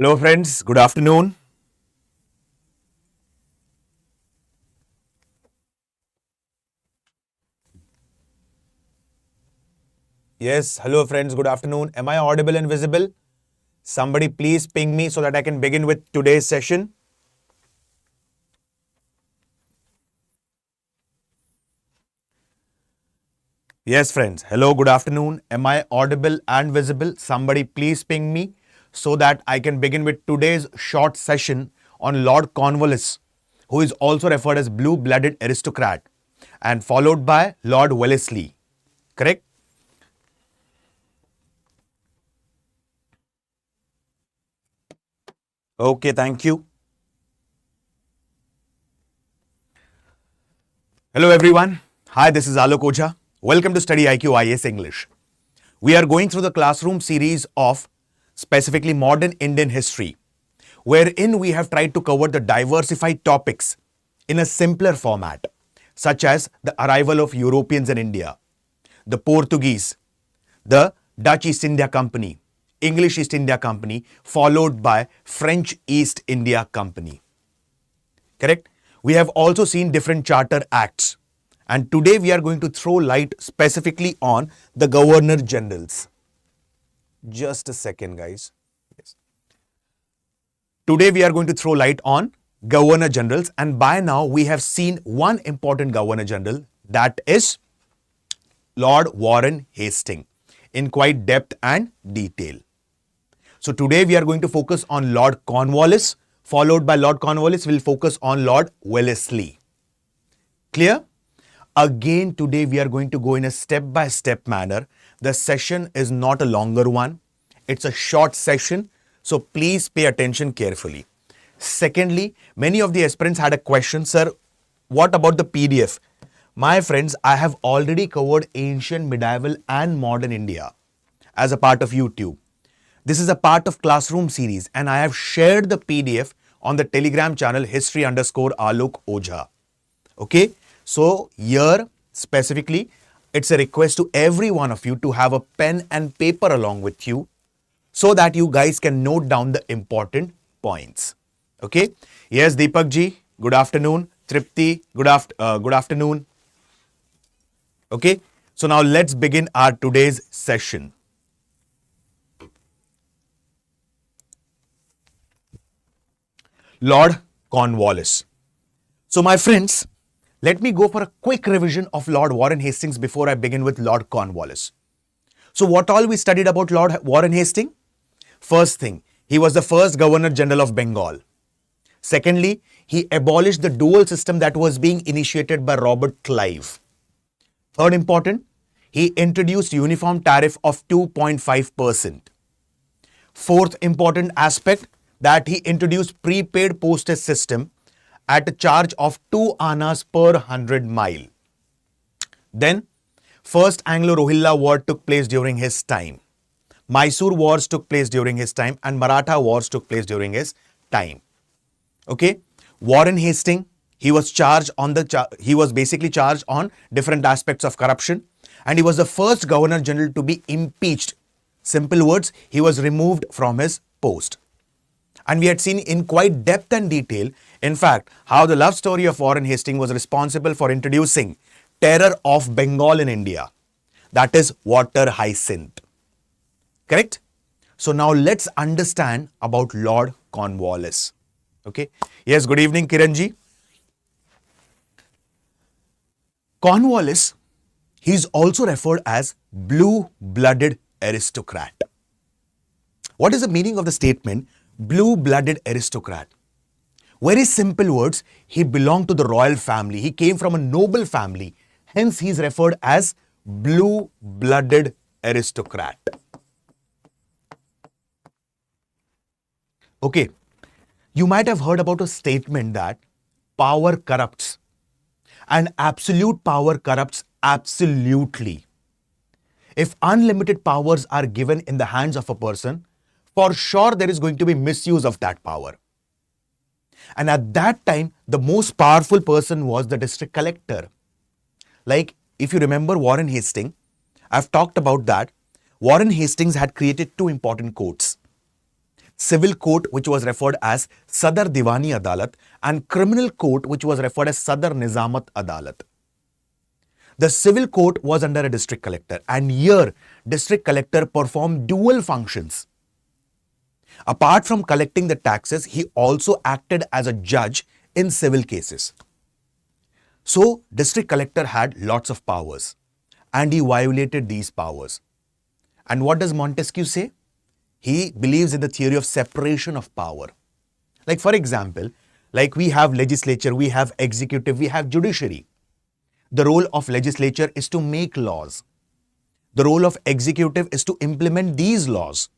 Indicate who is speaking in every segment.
Speaker 1: Hello friends, good afternoon. Yes, hello friends, good afternoon. Am I audible and visible? Somebody please ping me so that I can begin with today's session. Yes friends, hello, good afternoon. Am I audible and visible? Somebody please ping me so that I can begin with today's short session on Lord Cornwallis, who is also referred as blue-blooded aristocrat, and followed by Lord Wellesley. Correct? Okay, thank you. Hello everyone. Hi, this is Alok Ojha. Welcome to StudyIQ IAS English. We are going through the classroom series of specifically modern Indian history, wherein we have tried to cover the diversified topics in a simpler format, such as the arrival of Europeans in India, the Portuguese, the Dutch East India Company, English East India Company, followed by French East India Company. Correct? We have also seen different charter acts. And today we are going to throw light specifically on the Governor Generals. Just a second, guys. Yes. Today we are going to throw light on Governor Generals, and by now we have seen one important Governor General, that is Lord Warren Hastings, in quite depth and detail. So today we are going to focus on Lord Cornwallis. Followed by Lord Cornwallis, we'll focus on Lord Wellesley. Clear? Again, today we are going to go in a step-by-step manner. The session is not a longer one. It's a short session, so please pay attention carefully. Secondly, many of the aspirants had a question, sir, what about the PDF? My friends, I have already covered ancient, medieval and modern India as a part of YouTube. This is a part of classroom series and I have shared the PDF on the Telegram channel history_Alok Ojha. Okay, so here specifically, it's a request to every one of you to have a pen and paper along with you so that you guys can note down the important points. Okay, yes, Deepak ji, good afternoon. Tripti, good afternoon. Okay, so now let's begin our today's session. Lord Cornwallis. So my friends, let me go for a quick revision of Lord Warren Hastings before I begin with Lord Cornwallis. So what all we studied about Lord Warren Hastings? First thing, he was the first Governor General of Bengal. Secondly, he abolished the dual system that was being initiated by Robert Clive. Third important, he introduced uniform tariff of 2.5%. Fourth important aspect, that he introduced prepaid postage system at a charge of 2 annas per 100 mile. Then, First Anglo-Rohilla War took place during his time. Mysore Wars took place during his time and Maratha Wars took place during his time. Okay, Warren Hastings, he was basically charged on different aspects of corruption, and he was the first Governor General to be impeached. Simple words, he was removed from his post. And we had seen in quite depth and detail, in fact, how the love story of Warren Hastings was responsible for introducing terror of Bengal in India. That is water hyacinth. Correct? So now let's understand about Lord Cornwallis. Okay. Yes, good evening, Kiranji. Cornwallis, he is also referred as blue-blooded aristocrat. What is the meaning of the statement blue-blooded aristocrat? Very simple words, he belonged to the royal family. He came from a noble family. Hence, he is referred as blue-blooded aristocrat. Okay, you might have heard about a statement that power corrupts and absolute power corrupts absolutely. If unlimited powers are given in the hands of a person, for sure there is going to be misuse of that power. And at that time, the most powerful person was the district collector. Like, if you remember Warren Hastings, I've talked about that. Warren Hastings had created two important courts. civil court which was referred as Sadar Diwani Adalat, and criminal court which was referred as Sadar Nizamat Adalat. The civil court was under a district collector, and here district collector performed dual functions. Apart from collecting the taxes, he also acted as a judge in civil cases. So, district collector had lots of powers and he violated these powers. And what does Montesquieu say? He believes in the theory of separation of power. Like for example, like we have legislature, we have executive, we have judiciary. The role of legislature is to make laws. The role of executive is to implement these laws.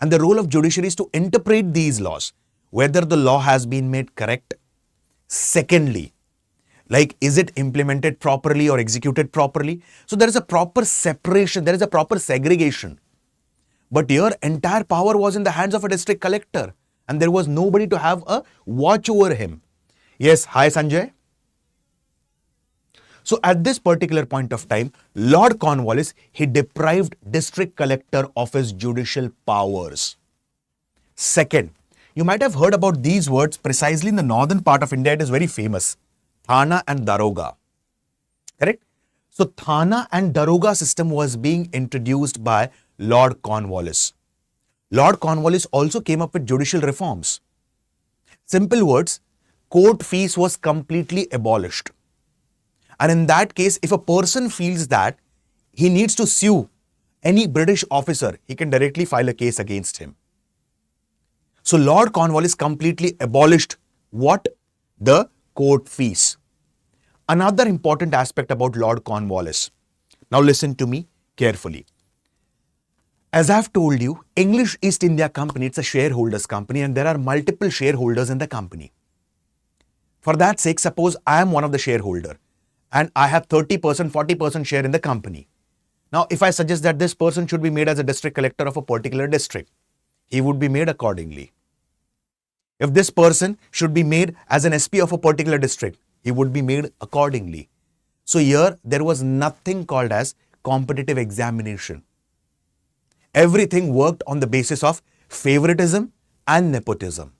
Speaker 1: And the role of judiciary is to interpret these laws, whether the law has been made correct. Secondly, like is it implemented properly or executed properly? So there is a proper separation, there is a proper segregation. But here entire power was in the hands of a district collector and there was nobody to have a watch over him. Yes, hi Sanjay. So at this particular point of time, Lord Cornwallis, he deprived district collector of his judicial powers. Second, you might have heard about these words precisely in the northern part of India. It is very famous. Thana and Daroga. Correct? So Thana and Daroga system was being introduced by Lord Cornwallis. Lord Cornwallis also came up with judicial reforms. Simple words, court fees was completely abolished. And in that case, if a person feels that he needs to sue any British officer, he can directly file a case against him. So Lord Cornwallis completely abolished what? The court fees. Another important aspect about Lord Cornwallis. Now listen to me carefully. As I have told you, English East India Company, it's a shareholders company and there are multiple shareholders in the company. For that sake, suppose I am one of the shareholder and I have 30%, 40% share in the company. Now, if I suggest that this person should be made as a district collector of a particular district, he would be made accordingly. If this person should be made as an SP of a particular district, he would be made accordingly. So here, there was nothing called as competitive examination. Everything worked on the basis of favoritism and nepotism.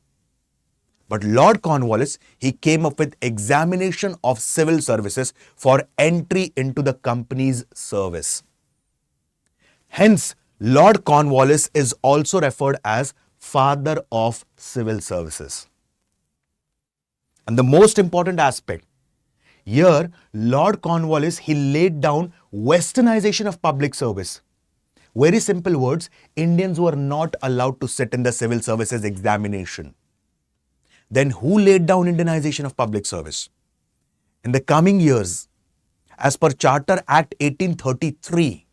Speaker 1: But Lord Cornwallis, he came up with examination of civil services for entry into the company's service. Hence, Lord Cornwallis is also referred as father of civil services. And the most important aspect, here Lord Cornwallis, he laid down westernization of public service. Very simple words, Indians were not allowed to sit in the civil services examination. Then who laid down Indianization of public service? In the coming years, as per Charter Act 1833,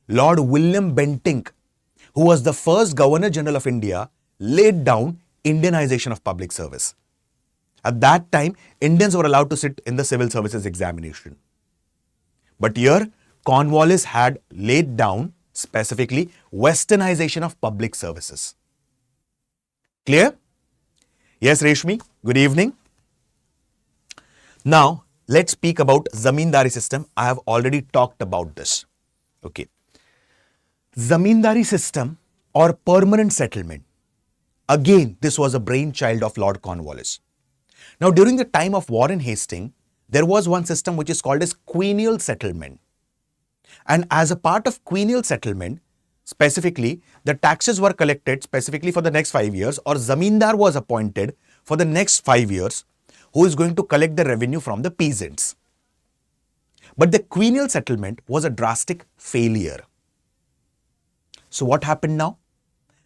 Speaker 1: Lord William Bentinck, who was the first Governor General of India, laid down Indianization of public service. At that time, Indians were allowed to sit in the civil services examination. But here, Cornwallis had laid down specifically westernization of public services. Clear? Yes, Reshmi, good evening. Now, let's speak about Zamindari system. I have already talked about this. Okay. Zamindari system or permanent settlement. Again, this was a brainchild of Lord Cornwallis. Now, during the time of Warren Hastings, there was one system which is called as quennial settlement. And as a part of quennial settlement, specifically, the taxes were collected specifically for the next 5 years, or Zamindar was appointed for the next 5 years, who is going to collect the revenue from the peasants. But the quennial settlement was a drastic failure. So what happened now?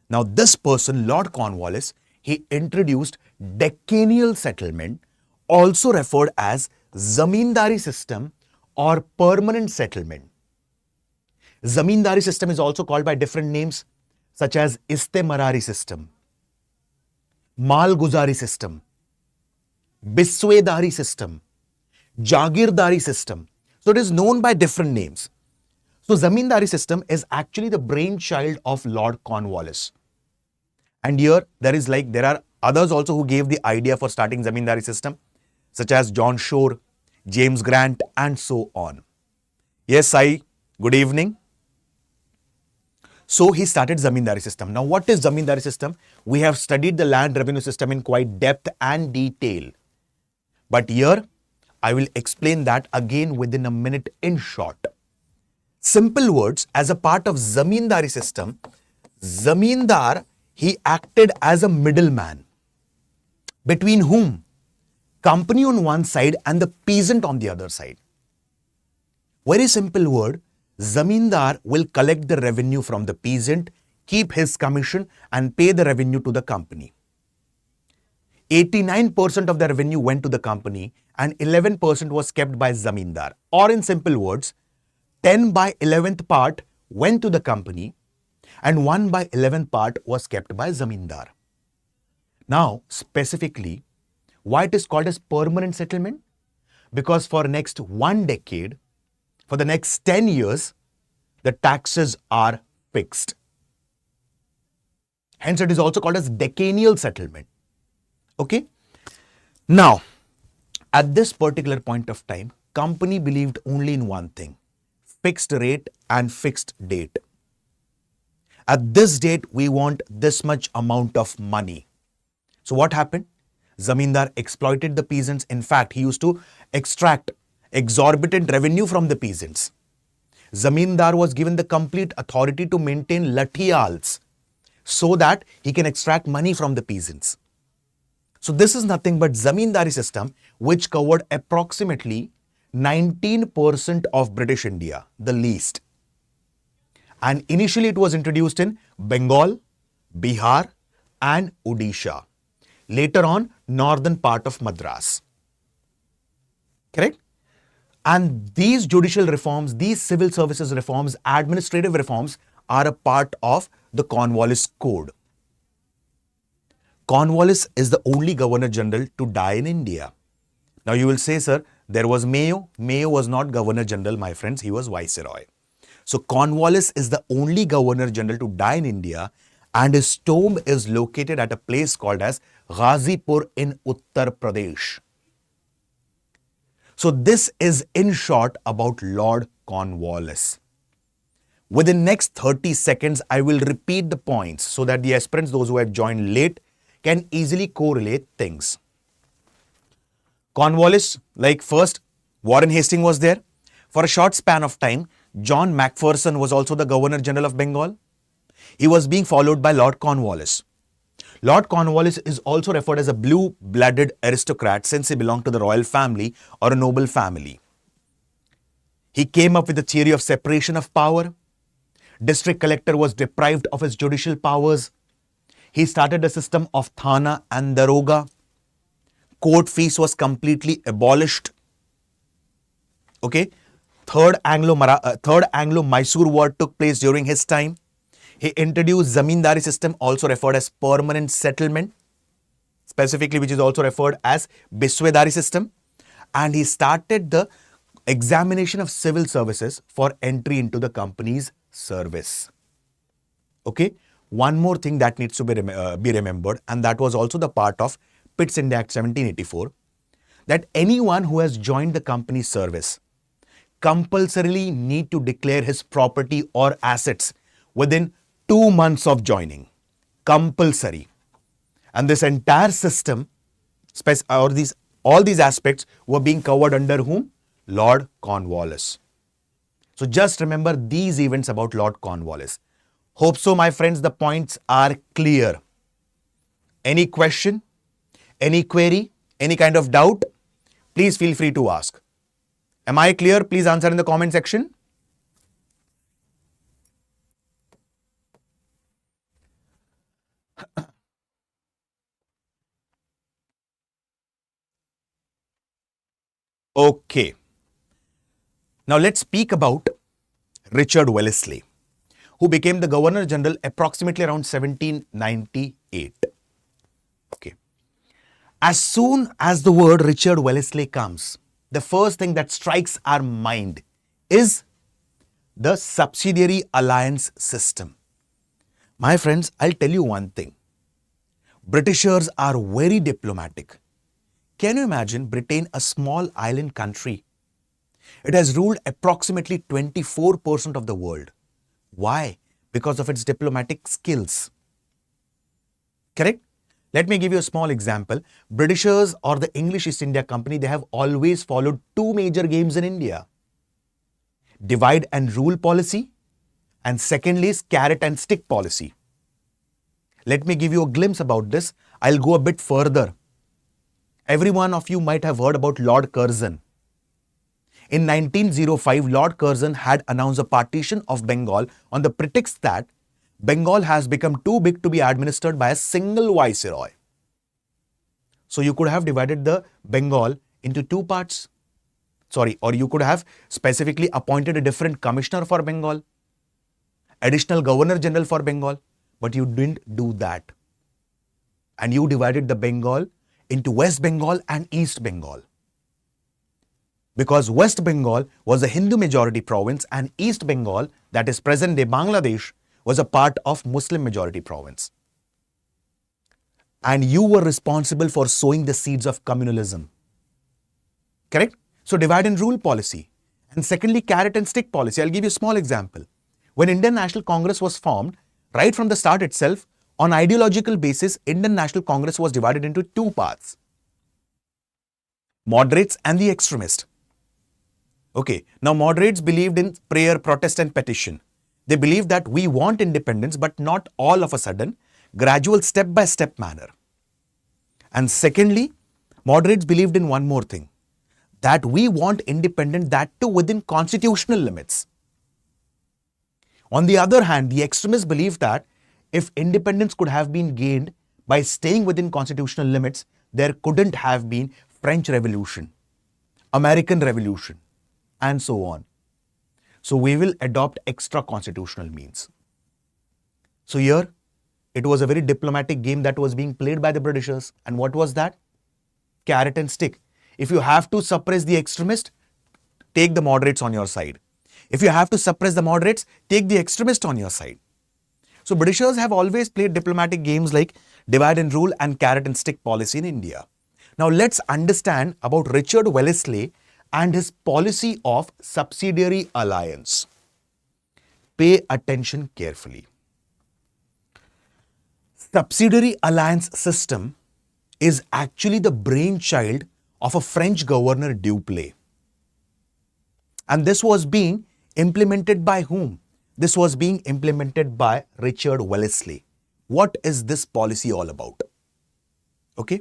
Speaker 1: Now this person, Lord Cornwallis, he introduced decennial settlement, also referred as Zamindari system or permanent settlement. Zamindari system is also called by different names such as Istemarari system, Malguzari system, Biswedari system, Jagirdari system. So it is known by different names. So Zamindari system is actually the brainchild of Lord Cornwallis. And here there are others also who gave the idea for starting Zamindari system, such as John Shore, James Grant, and so on. Yes, Sai, good evening. So he started Zamindari system. Now what is Zamindari system? We have studied the land revenue system in quite depth and detail. But here I will explain that again within a minute in short. Simple words, as a part of Zamindari system, Zamindar, he acted as a middleman. Between whom? Company on one side and the peasant on the other side. Very simple word, Zamindar will collect the revenue from the peasant, keep his commission and pay the revenue to the company. 89% of the revenue went to the company and 11% was kept by Zamindar. Or in simple words, 10 by 11th part went to the company and 1 by 11th part was kept by Zamindar. Now, specifically, why it is called as permanent settlement? Because for next 1 decade, for the next 10 years, the taxes are fixed. Hence, it is also called as decennial settlement. Okay? Now, at this particular point of time, company believed only in one thing, fixed rate and fixed date. At this date, we want this much amount of money. So what happened? Zamindar exploited the peasants. In fact, he used to extract exorbitant revenue from the peasants. Zamindar was given the complete authority to maintain lathials so that he can extract money from the peasants. So this is nothing but Zamindari system, which covered approximately 19% of British India, the least. And initially it was introduced in Bengal, Bihar and Odisha. Later on, northern part of Madras. Correct? And these judicial reforms, these civil services reforms, administrative reforms are a part of the Cornwallis Code. Cornwallis is the only Governor General to die in India. Now you will say, sir, there was Mayo. Mayo was not Governor General, my friends. He was Viceroy. So Cornwallis is the only Governor General to die in India, and his tomb is located at a place called as Ghazipur in Uttar Pradesh. So this is in short about Lord Cornwallis. Within next 30 seconds, I will repeat the points so that the aspirants, those who have joined late, can easily correlate things. Cornwallis, like first, Warren Hastings was there. For a short span of time, John Macpherson was also the Governor General of Bengal. He was being followed by Lord Cornwallis. Lord Cornwallis is also referred as a blue-blooded aristocrat since he belonged to the royal family or a noble family. He came up with the theory of separation of power. District collector was deprived of his judicial powers. He started a system of Thana and Daroga. Court fees was completely abolished. Okay. Third Anglo-Mysore War took place during his time. He introduced Zamindari system, also referred as permanent settlement, specifically which is also referred as Biswedari system. And he started the examination of civil services for entry into the company's service. Okay. One more thing that needs to be remembered, and that was also the part of Pitt's India Act 1784, that anyone who has joined the company's service compulsorily need to declare his property or assets within 2 months of joining. Compulsory. And this entire system, all these aspects were being covered under whom? Lord Cornwallis. So just remember these events about Lord Cornwallis. Hope so, my friends, the points are clear. Any question, any query, any kind of doubt, please feel free to ask. Am I clear? Please answer in the comment section. Okay. Now let's speak about Richard Wellesley, who became the Governor General approximately around 1798. Okay. As soon as the word Richard Wellesley comes, the first thing that strikes our mind is the subsidiary alliance system. My friends, I'll tell you one thing. Britishers are very diplomatic. Can you imagine Britain, a small island country? It has ruled approximately 24% of the world. Why? because of its diplomatic skills. Correct? Let me give you a small example. Britishers or the English East India Company, they have always followed two major games in India. Divide and rule policy, and secondly is carrot and stick policy. Let me give you a glimpse about this. I'll go a bit further. Every one of you might have heard about Lord Curzon. In 1905, Lord Curzon had announced a partition of Bengal on the pretext that Bengal has become too big to be administered by a single viceroy. So you could have divided the Bengal into two parts. Or you could have specifically appointed a different commissioner for Bengal, additional governor general for Bengal, but you didn't do that. And you divided the Bengal into West Bengal and East Bengal. Because West Bengal was a Hindu majority province and East Bengal, that is present day Bangladesh, was a part of Muslim majority province. And you were responsible for sowing the seeds of communalism. Correct? So divide and rule policy. And secondly, carrot and stick policy. I'll give you a small example. When Indian National Congress was formed, right from the start itself, on ideological basis, Indian National Congress was divided into two parts. Moderates and the extremists. Okay, now moderates believed in prayer, protest and petition. They believed that we want independence, but not all of a sudden, gradual step-by-step manner. And secondly, moderates believed in one more thing, that we want independence, that too within constitutional limits. On the other hand, the extremists believed that if independence could have been gained by staying within constitutional limits, there couldn't have been French Revolution, American Revolution, and so on. So we will adopt extra constitutional means. So here, it was a very diplomatic game that was being played by the Britishers. And what was that? Carrot and stick. If you have to suppress the extremist, take the moderates on your side. If you have to suppress the moderates, take the extremist on your side. So Britishers have always played diplomatic games like divide and rule and carrot and stick policy in India. Now let's understand about Richard Wellesley and his policy of subsidiary alliance. Pay attention carefully. Subsidiary alliance system is actually the brainchild of a French governor Dupleix. And this was being implemented by whom? This was being implemented by Richard Wellesley. What is this policy all about? Okay.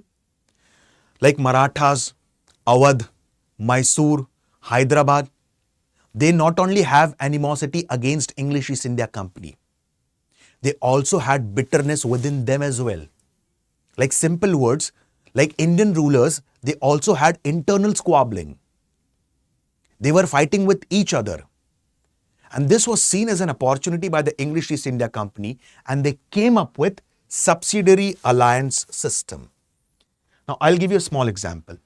Speaker 1: Like Marathas, Awadh, Mysore, Hyderabad, they not only have animosity against English East India Company, they also had bitterness within them as well. Like simple words, like Indian rulers, they also had internal squabbling. They were fighting with each other. And this was seen as an opportunity by the English East India Company, and they came up with subsidiary alliance system. Now, I'll give you a small example.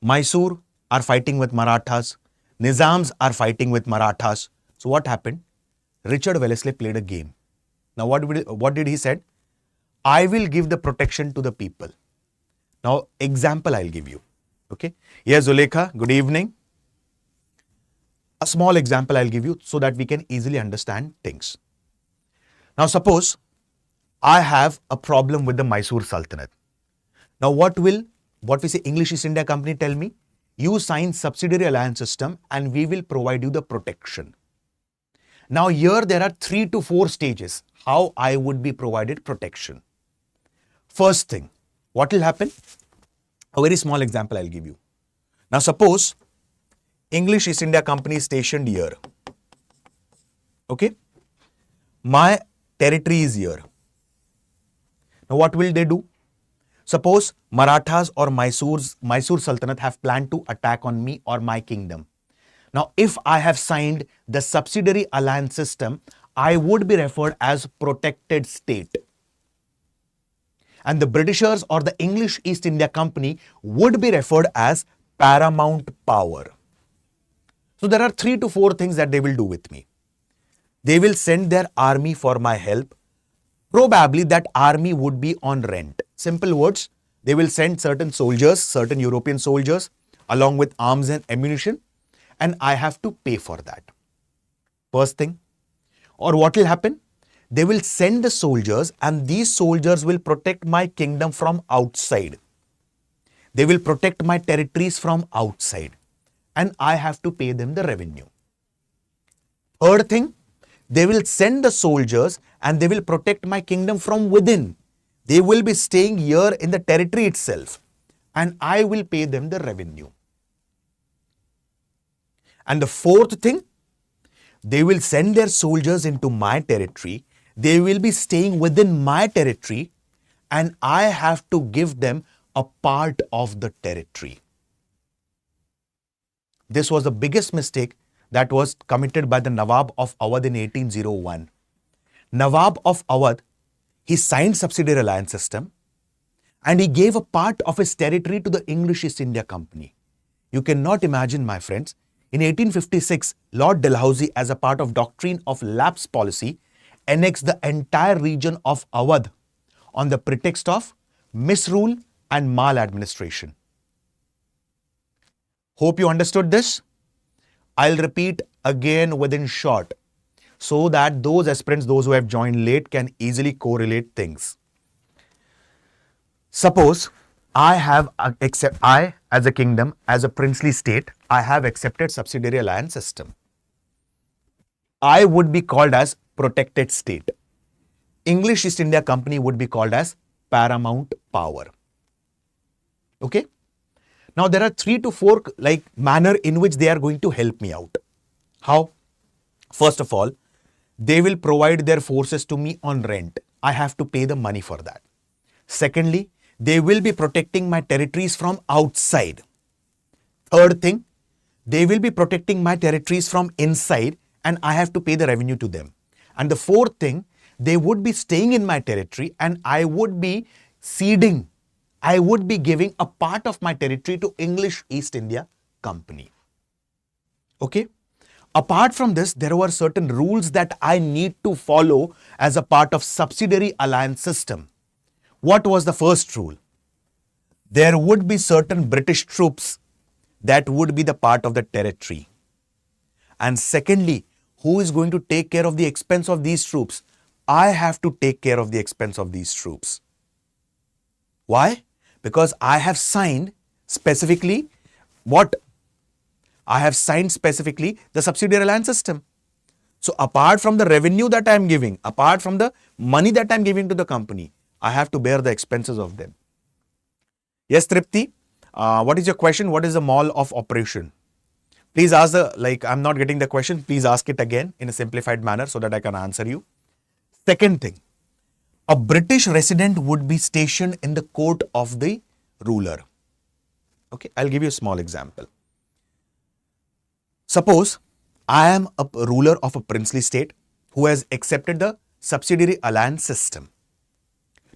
Speaker 1: Mysore are fighting with Marathas. Nizams are fighting with Marathas. So what happened? Richard Wellesley played a game. Now, what did he said? I will give the protection to the people. Now, example I'll give you. Okay. Yes, Zulekha, good evening. A small example I'll give you so that we can easily understand things. Now, suppose I have a problem with the Mysore Sultanate. Now, what we say English East India Company tell me? You sign subsidiary alliance system and we will provide you the protection. Now, here there are 3 to 4 stages how I would be provided protection. First thing, what will happen? A very small example I'll give you. Now, suppose English East India Company is stationed here. Okay. My territory is here. Now, what will they do? Suppose Marathas or Mysore Sultanate have planned to attack on me or my kingdom. Now, if I have signed the subsidiary alliance system, I would be referred as protected state. And the Britishers or the English East India Company would be referred as paramount power. So there are 3 to 4 things that they will do with me. They will send their army for my help. Probably that army would be on rent. Simple words, they will send certain soldiers, certain European soldiers, along with arms and ammunition, and I have to pay for that. First thing. Or what will happen? They will send the soldiers, and these soldiers will protect my kingdom from outside. They will protect my territories from outside, and I have to pay them the revenue. Third thing, they will send the soldiers and they will protect my kingdom from within. They will be staying here in the territory itself, and I will pay them the revenue. And the fourth thing, they will send their soldiers into my territory. They will be staying within my territory, and I have to give them a part of the territory. This was the biggest mistake that was committed by the Nawab of Awadh in 1801. Nawab of Awadh, he signed subsidiary alliance system, and he gave a part of his territory to the English East India Company. You cannot imagine, my friends, in 1856, Lord Dalhousie, as a part of doctrine of lapse policy, annexed the entire region of Awadh on the pretext of misrule and maladministration. Hope you understood this. I'll repeat again within short, so that those aspirants, those who have joined late, can easily correlate things. Suppose I as a kingdom, as a princely state, I have accepted subsidiary alliance system. I would be called as protected state. English East India Company would be called as paramount power. Okay? Now there are 3 to 4 manner in which they are going to help me out. How? First of all, they will provide their forces to me on rent. I have to pay the money for that. Secondly, they will be protecting my territories from outside. Third thing, they will be protecting my territories from inside, and I have to pay the revenue to them. And the fourth thing, they would be staying in my territory, and I would be ceding. I would be giving a part of my territory to English East India Company. Okay? Apart from this, there were certain rules that I need to follow as a part of subsidiary alliance system. What was the first rule? There would be certain British troops that would be the part of the territory. And secondly, who is going to take care of the expense of these troops? I have to take care of the expense of these troops. Why? Because I have signed specifically what? I have signed specifically the subsidiary alliance system. So apart from the revenue that I am giving, apart from the money that I am giving to the company, I have to bear the expenses of them. Yes, Tripti, what is your question? What is the mall of operation? Please ask I'm not getting the question. Please ask it again in a simplified manner so that I can answer you. Second thing, a British resident would be stationed in the court of the ruler. Okay, I'll give you a small example. Suppose I am a ruler of a princely state who has accepted the subsidiary alliance system.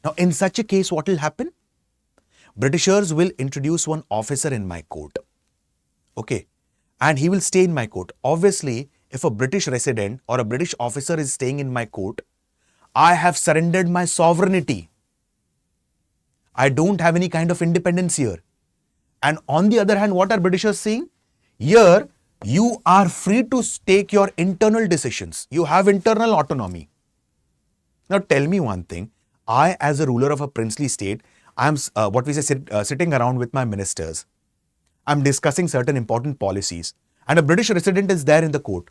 Speaker 1: Now, in such a case, what will happen? Britishers will introduce one officer in my court. Okay, and he will stay in my court. Obviously, if a British resident or a British officer is staying in my court, I have surrendered my sovereignty. I don't have any kind of independence here. And on the other hand, what are Britishers saying? Here, you are free to take your internal decisions. You have internal autonomy. Now tell me one thing. I, as a ruler of a princely state, I am sitting around with my ministers. I'm discussing certain important policies, and a British resident is there in the court.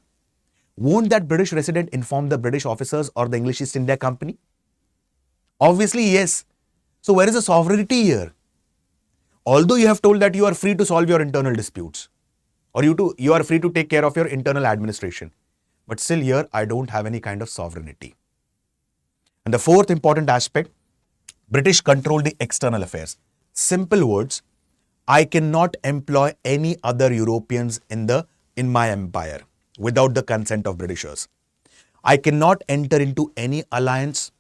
Speaker 1: Won't that British resident inform the British officers or the English East India Company? Obviously, yes. So where is the sovereignty here? Although you have told that you are free to solve your internal disputes, or you are free to take care of your internal administration, but still here I don't have any kind of sovereignty. And the fourth important aspect, British control the external affairs. Simple words, I cannot employ any other Europeans in my empire without the consent of Britishers. I cannot enter into any alliance,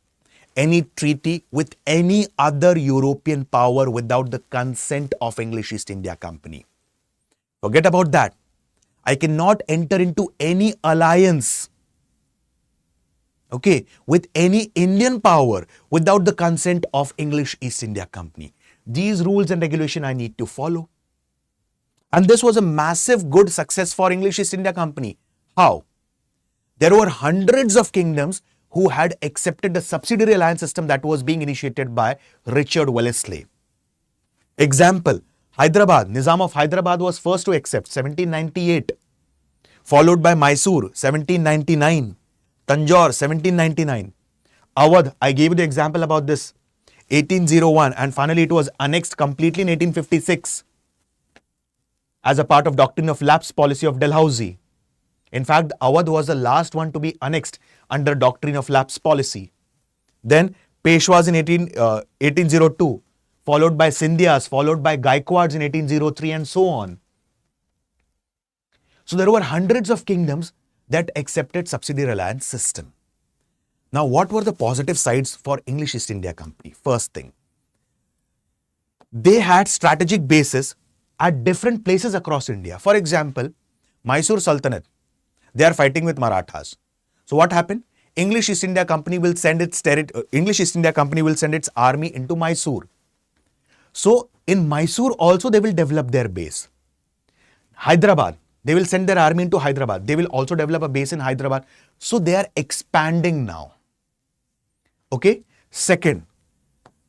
Speaker 1: any treaty with any other European power without the consent of English East India Company. Forget about that. I cannot enter into any alliance, with any Indian power without the consent of English East India Company. These rules and regulation I need to follow. And this was a massive good success for English East India Company. How? There were hundreds of kingdoms who had accepted the subsidiary alliance system that was being initiated by Richard Wellesley. Example, Hyderabad. Nizam of Hyderabad was first to accept, 1798. Followed by Mysore, 1799. Tanjore, 1799. Awadh, I gave you the example about this, 1801. And finally, it was annexed completely in 1856 as a part of doctrine of lapse policy of Dalhousie. In fact, Awadh was the last one to be annexed under doctrine of lapse policy. Then Peshwas in 1802, followed by Scindias, followed by Gaikwads in 1803 and so on. So there were hundreds of kingdoms that accepted subsidiary alliance system. Now, what were the positive sides for English East India Company? First thing, they had strategic bases at different places across India. For example, Mysore Sultanate, they are fighting with Marathas. So what happened? English East India Company will send its army into Mysore. So in Mysore also they will develop their base. Hyderabad, they will send their army into Hyderabad. They will also develop a base in Hyderabad. So they are expanding now. Okay. Second,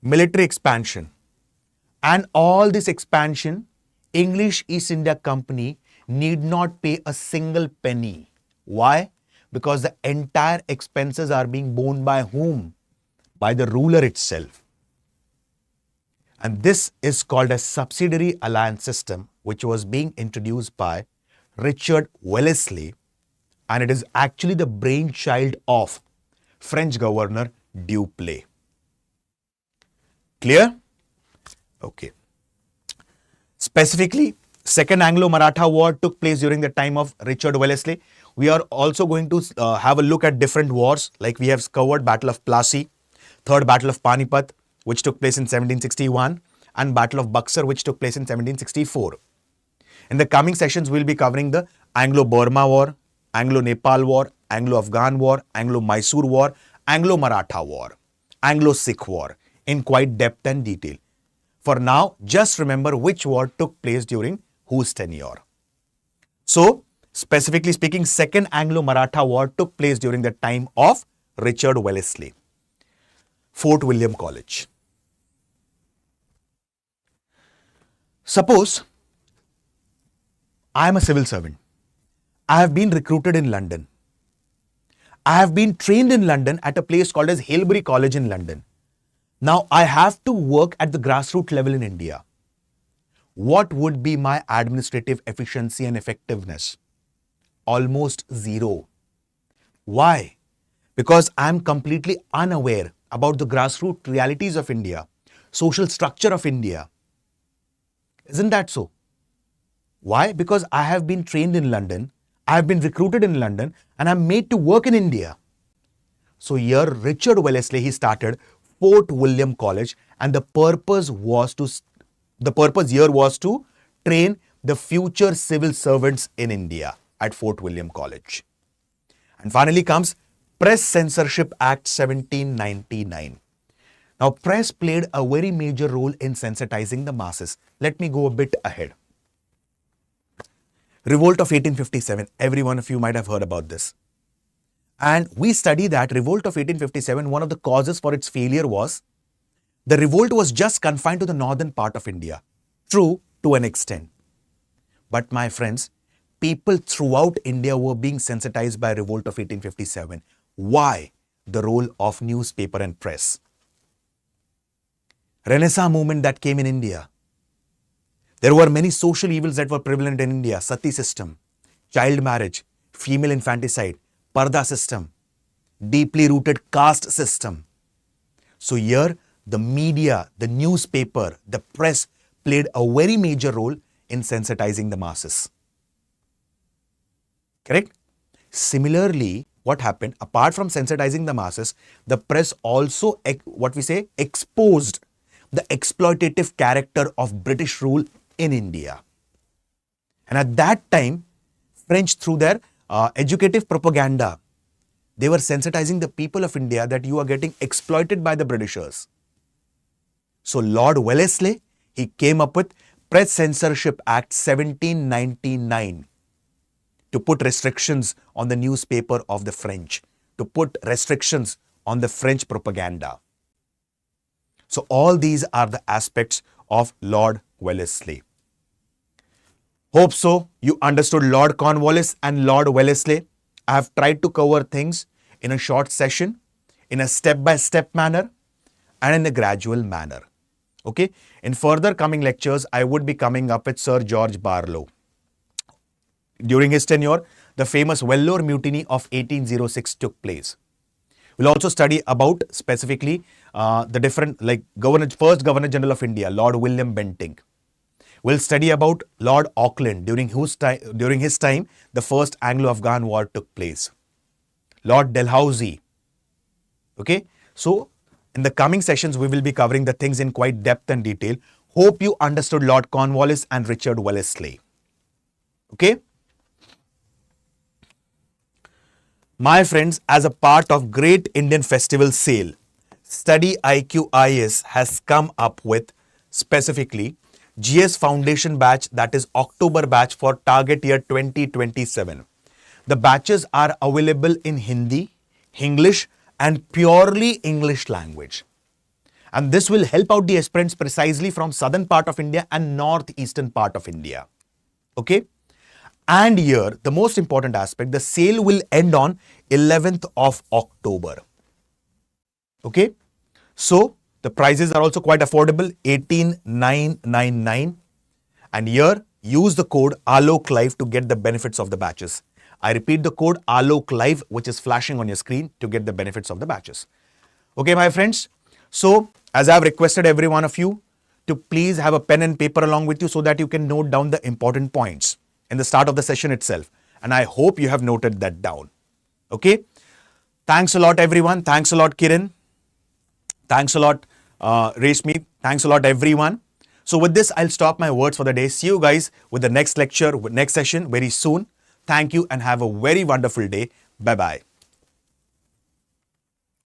Speaker 1: military expansion. And all this expansion, English East India Company need not pay a single penny. Why? Because the entire expenses are being borne by whom? By the ruler itself. And this is called a subsidiary alliance system, which was being introduced by Richard Wellesley, and it is actually the brainchild of French governor Dupleix. Clear? Okay. Specifically, Second Anglo-Maratha War took place during the time of Richard Wellesley. We are also going to have a look at different wars, like we have covered Battle of Plassey, Third Battle of Panipat, which took place in 1761, and Battle of Buxar, which took place in 1764. In the coming sessions, we'll be covering the Anglo-Burma War, Anglo-Nepal War, Anglo-Afghan War, Anglo-Mysore War, Anglo-Maratha War, Anglo-Sikh War in quite depth and detail. For now, just remember which war took place during whose tenure. So, specifically speaking, Second Anglo-Maratha War took place during the time of Richard Wellesley. Fort William College. Suppose I am a civil servant. I have been recruited in London. I have been trained in London at a place called as Hailbury College in London. Now I have to work at the grassroots level in India. What would be my administrative efficiency and effectiveness? Almost zero. Why? Because I am completely unaware about the grassroots realities of India, social structure of India. Isn't that so? Why? Because I have been trained in London, I have been recruited in London, and I'm made to work in India. So here Richard Wellesley, he started Fort William College, and the purpose here was to train the future civil servants in India at Fort William College. And finally comes Press Censorship Act 1799. Now, press played a very major role in sensitizing the masses. Let me go a bit ahead. Revolt of 1857. Every one of you might have heard about this. And we study that Revolt of 1857, one of the causes for its failure was the revolt was just confined to the northern part of India. True, to an extent. But my friends, people throughout India were being sensitized by Revolt of 1857. Why? The role of newspaper and press. Renaissance movement that came in India. There were many social evils that were prevalent in India. Sati system, child marriage, female infanticide, Parda system, deeply rooted caste system. So here, the media, the newspaper, the press played a very major role in sensitizing the masses. Correct? Similarly, what happened? Apart from sensitizing the masses, the press also, exposed the exploitative character of British rule in India. And at that time, French, through their educative propaganda, they were sensitizing the people of India that you are getting exploited by the Britishers. So Lord Wellesley, he came up with Press Censorship Act 1799. to put restrictions on the newspaper of the French, to put restrictions on the French propaganda. So all these are the aspects of Lord Wellesley. Hope so you understood Lord Cornwallis and Lord Wellesley. I have tried to cover things in a short session, in a step-by-step manner, and in a gradual manner. Okay? In further coming lectures, I would be coming up with Sir George Barlow. During his tenure, the famous Vellore Mutiny of 1806 took place. We'll also study about specifically the different, like first Governor General of India, Lord William Bentinck. We'll study about Lord Auckland, during his time, the first Anglo-Afghan war took place. Lord Dalhousie. Okay, so in the coming sessions, we will be covering the things in quite depth and detail. Hope you understood Lord Cornwallis and Richard Wellesley. Okay. My friends, as a part of Great Indian Festival Sale, StudyIQ IAS has come up with specifically GS Foundation batch, that is October batch for target year 2027. The batches are available in Hindi, English and purely English language. And this will help out the aspirants precisely from southern part of India and northeastern part of India. Okay? And here, the most important aspect, the sale will end on 11th of October. Okay? So, the prices are also quite affordable, 18,999. And here, use the code ALOKLIVE to get the benefits of the batches. I repeat the code ALOKLIVE, which is flashing on your screen to get the benefits of the batches. Okay, my friends? So, as I have requested every one of you to please have a pen and paper along with you so that you can note down the important points in the start of the session itself. And I hope you have noted that down. Okay? Thanks a lot, everyone. Thanks a lot, Kiran. Thanks a lot, Reshmi. Thanks a lot, everyone. So with this, I'll stop my words for the day. See you guys with the next lecture, next session very soon. Thank you and have a very wonderful day. Bye-bye.